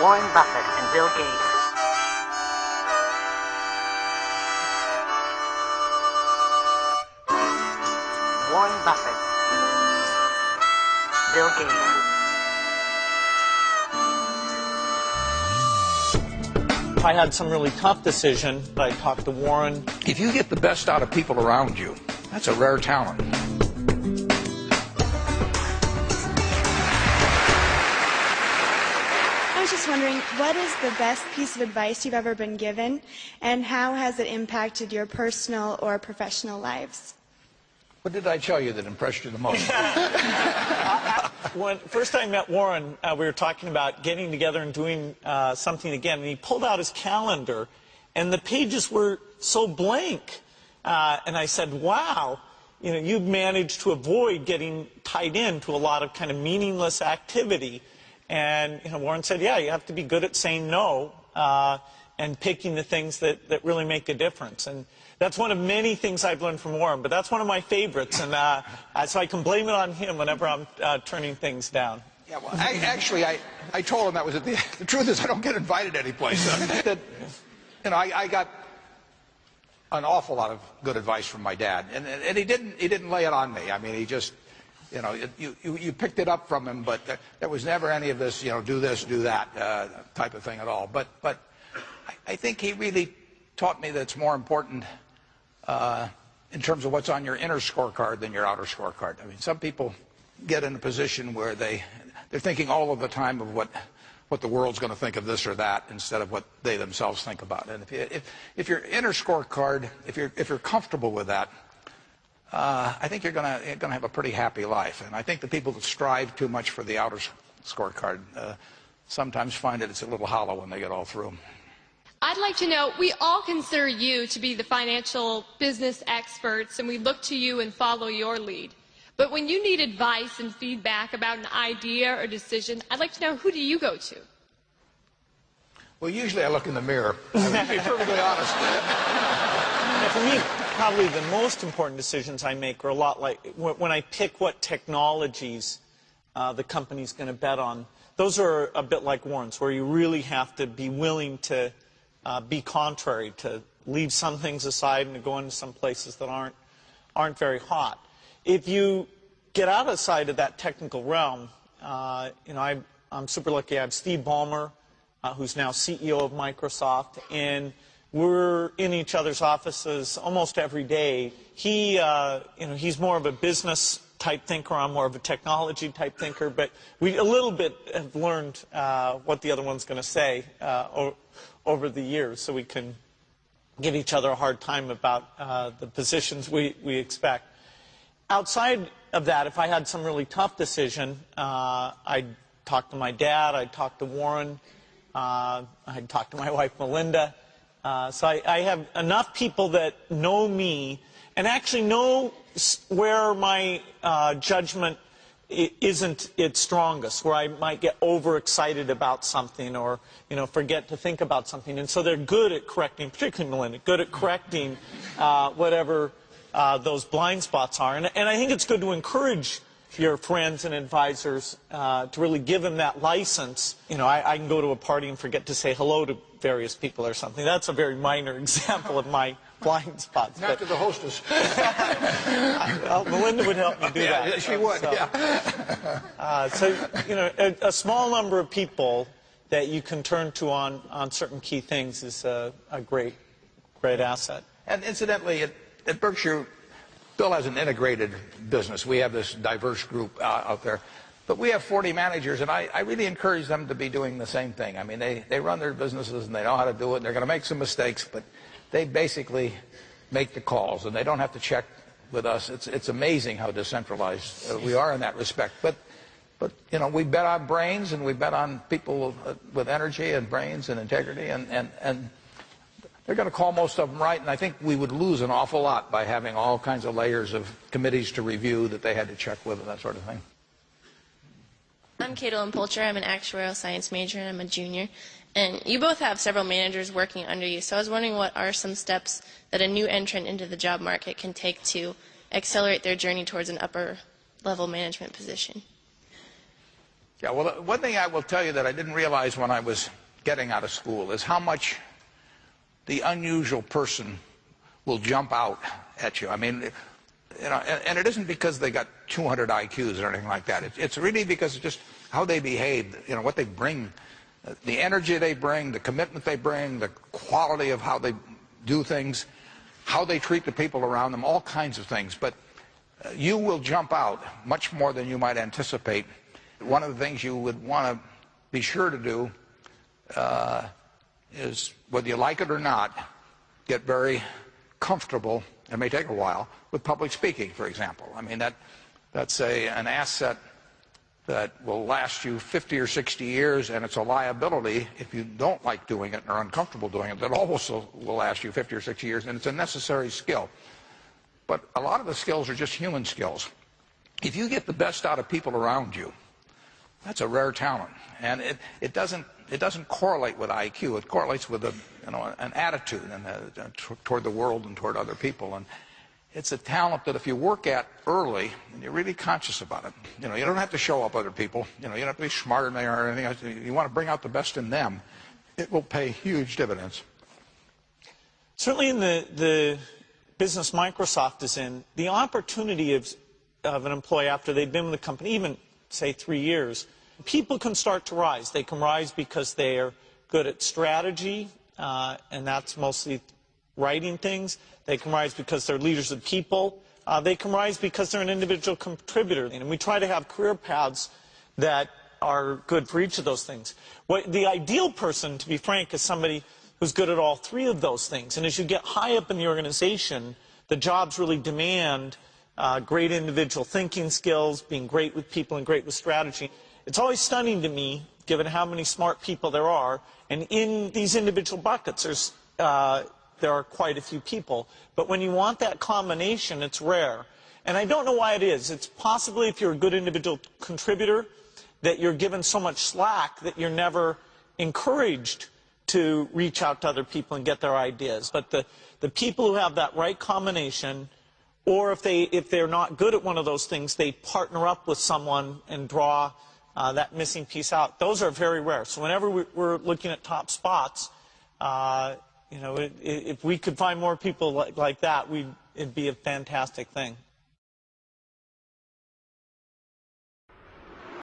Warren Buffett and Bill Gates. Warren Buffett, Bill Gates. If I had some really tough decision, I'd talk to Warren. If you get the best out of people around you, that's a rare talent. I was just wondering, what is the best piece of advice you've ever been given, and how has it impacted your personal or professional lives? What did I tell you that impressed you the most? When first I met Warren, we were talking about getting together and doing something again, and he pulled out his calendar, and the pages were so blank. And I said, wow, you know, you've managed to avoid getting tied into a lot of kind of meaningless activity. And you know, Warren said, yeah, you have to be good at saying no and picking the things that really make a difference. And that's one of many things I've learned from Warren, but that's one of my favorites, and so I can blame it on him whenever I'm turning things down. Yeah, well, I told him that was the truth is I don't get invited anyplace. That, you know, I got an awful lot of good advice from my dad, and he didn't lay it on me. I mean, he just, you know, you picked it up from him, but there was never any of this, you know, do this, do that type of thing at all. But I think he really taught me that it's more important in terms of what's on your inner scorecard than your outer scorecard. I mean, some people get in a position where they're thinking all of the time of what the world's going to think of this or that instead of what they themselves think about it. And if your inner scorecard, if you're comfortable with that, I think you're going to have a pretty happy life. And I think the people that strive too much for the outer scorecard sometimes find that it's a little hollow when they get all through. I'd like to know, we all consider you to be the financial business experts, and we look to you and follow your lead. But when you need advice and feedback about an idea or decision, I'd like to know, who do you go to? Well, usually I look in the mirror. I'm to be perfectly honest. Yeah, for me, probably the most important decisions I make are a lot like when I pick what technologies the company's going to bet on. Those are a bit like Warren's, where you really have to be willing to be contrary, to leave some things aside and to go into some places that aren't very hot. If you get outside of that technical realm, you know, I'm super lucky. I have Steve Ballmer, who's now CEO of Microsoft, and we're in each other's offices almost every day. He, you know, he's more of a business type thinker. I'm more of a technology type thinker, but we a little bit have learned what the other one's going to say over the years, so we can give each other a hard time about the positions we expect. Outside of that, if I had some really tough decision, I'd talk to my dad, I'd talk to Warren, I'd talk to my wife Melinda. So I have enough people that know me and actually know where my judgment isn't its strongest, where I might get overexcited about something or, you know, forget to think about something. And so they're good at correcting, particularly Melinda, good at correcting whatever those blind spots are. And I think it's good to encourage your friends and advisors to really give them that license. You know, I can go to a party and forget to say hello to various people or something. That's a very minor example of my blind spots. Not to the hostess. Well, Melinda would help me do that. Yeah, she would, so, yeah. So, you know, a small number of people that you can turn to on certain key things is a great asset. And incidentally, at Berkshire, Bill has an integrated business. We have this diverse group out there. But we have 40 managers, and I really encourage them to be doing the same thing. I mean, they run their businesses, and they know how to do it, and they're going to make some mistakes, but they basically make the calls, and they don't have to check with us. It's amazing how decentralized we are in that respect. But you know, we bet on brains, and we bet on people with energy and brains and integrity, and they're going to call most of them right, and I think we would lose an awful lot by having all kinds of layers of committees to review that they had to check with and that sort of thing. I'm Caitlin Polcher. I'm an actuarial science major, and I'm a junior. And you both have several managers working under you, so I was wondering what are some steps that a new entrant into the job market can take to accelerate their journey towards an upper-level management position? Yeah, well, one thing I will tell you that I didn't realize when I was getting out of school is how much the unusual person will jump out at you. I mean, you know, and it isn't because they got 200 IQs or anything like that. It's really because of just how they behave, you know, what they bring, the energy they bring, the commitment they bring, the quality of how they do things, how they treat the people around them, all kinds of things. But you will jump out much more than you might anticipate. One of the things you would want to be sure to do is, whether you like it or not, get very comfortable, it may take a while, with public speaking, for example. I mean, that's an asset that will last you 50 or 60 years, and it's a liability if you don't like doing it or are uncomfortable doing it. That also will last you 50 or 60 years, and it's a necessary skill. But a lot of the skills are just human skills. If you get the best out of people around you, that's a rare talent, and it doesn't correlate with IQ. It correlates with an attitude and toward the world and toward other people. And it's a talent that if you work at early and you're really conscious about it, you know, you don't have to show up other people. You know, you don't have to be smarter than they are or anything else. You want to bring out the best in them. It will pay huge dividends. Certainly in the business Microsoft is in, the opportunity of an employee after they've been with the company, even say 3 years, people can start to rise. They can rise because they are good at strategy, and that's mostly writing things. They can rise because they're leaders of people. They can rise because they're an individual contributor. And we try to have career paths that are good for each of those things. The ideal person, to be frank, is somebody who's good at all three of those things. And as you get high up in the organization, the jobs really demand great individual thinking skills, being great with people and great with strategy. It's always stunning to me, given how many smart people there are, and in these individual buckets there are quite a few people. But when you want that combination, it's rare. And I don't know why it is. It's possibly, if you're a good individual contributor, that you're given so much slack that you're never encouraged to reach out to other people and get their ideas. But the people who have that right combination, or if they're not good at one of those things, they partner up with someone and draw that missing piece out. Those are very rare. So whenever we're looking at top spots, you know, if we could find more people like that, it'd be a fantastic thing.